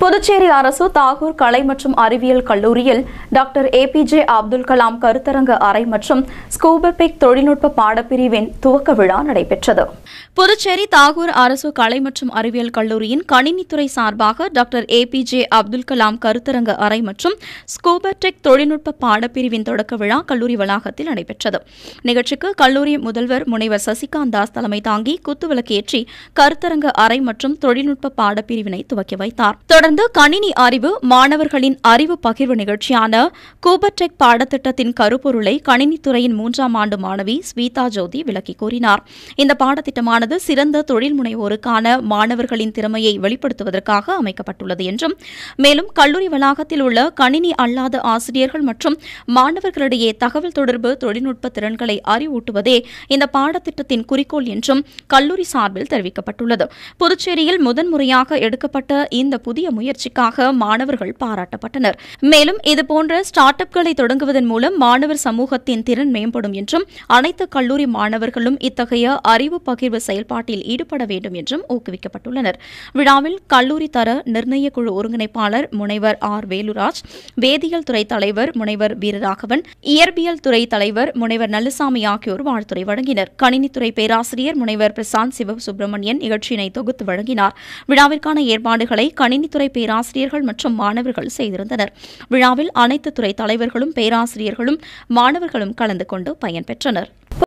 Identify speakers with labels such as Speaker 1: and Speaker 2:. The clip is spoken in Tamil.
Speaker 1: புதுச்சேரி அரசு தாகூர் கலை மற்றும் அறிவியல் கல்லூரியில் டாக்டர் ஏபிஜே அப்துல் கலாம் கருத்தரங்க அறை மற்றும் ஸ்கூபர்பெக் தொழில்நுட்ப பாடப்பிரிவின் துவக்க விழா நடைபெற்றது. புதுச்சேரி தாகூர் அரசு கலை மற்றும் அறிவியல் கல்லூரியின் கணினித்துறை சார்பாக டாக்டர் ஏபிஜே அப்துல் கலாம் கருத்தரங்க அறை மற்றும் ஸ்கூபர்டெக் தொழில்நுட்ப பாடப்பிரிவின் தொடக்க விழா கல்லூரி வளாகத்தில் நடைபெற்றது. நிகழ்ச்சிக்கு கல்லூரி முதல்வர் முனைவர் சசிகாந்த் தாஸ் தலைமை தாங்கி குத்துவிளக்கேற்றி கருத்தரங்க அறை மற்றும் தொழில்நுட்ப பாடப்பிரிவினை துவக்கி வைத்தார். தொடர்ந்து கணினி அறிவு மாணவர்களின் அறிவு பகிர்வு நிகழ்ச்சியான கூபர்டெக் பாடத்திட்டத்தின் கருப்பொருளை கணினித்துறையின் 3ஆம் ஆண்டு மாணவி ஸ்வீதா ஜோதி விளக்கி கூறினார். இந்த பாடத்திட்டமானது சிறந்த தொழில் முனைவோருக்கான மாணவர்களின் திறமையை வெளிப்படுத்துவதற்காக அமைக்கப்பட்டுள்ளது என்றும், மேலும் கல்லூரி வளாகத்தில் உள்ள கணினி அல்லாத ஆசிரியர்கள் மற்றும் மாணவர்களிடையே தகவல் தொடர்பு தொழில்நுட்ப திறன்களை அறிவூட்டுவதே இந்த பாடத்திட்டத்தின் குறிக்கோள் என்றும் கல்லூரி சார்பில் தெரிவிக்கப்பட்டுள்ளது. புதுச்சேரியில் முதன்முறையாக எடுக்கப்பட்ட இந்த புதிய முயற்சிக்காக மாணவர்கள் பாராட்டப்பட்டனர். மேலும் இதுபோன்ற ஸ்டார்ட் அப்களை தொடங்குவதன் மூலம் மாணவர் சமூகத்தின் திறன் மேம்படும் என்றும், அனைத்து கல்லூரி மாணவர்களும் இத்தகைய அறிவு பகிர்வு செயல்பாட்டில் ஈடுபட வேண்டும் என்றும் ஊக்குவிக்கப்பட்டுள்ளனர். விழாவில் கல்லூரி தர நிர்ணய குழு ஒருங்கிணைப்பாளர் முனைவர் ஆர் வேலுராஜ், வேதியியல் துறை தலைவர் முனைவர் வீரராகவன், இயற்பியல் துறை தலைவர் முனைவர் நல்லுசாமி ஆகியோர் வாழ்த்துரை வழங்கினர். கணினித்துறை பேராசிரியர் முனைவர் பிரசாந்த் சிவசுப்பிரமணியன் நிகழ்ச்சியினை தொகுத்து வழங்கினார். விழாவிற்கான ஏற்பாடுகளை கணினித்துறை பேராசிரியர்கள் மற்றும் மாணவர்கள் செய்திருந்தனர். விழாவில் அனைத்து துறை தலைவர்களும் பேராசிரியர்களும் மாணவர்களும் கலந்து கொண்டு பயன்பெற்றனர்.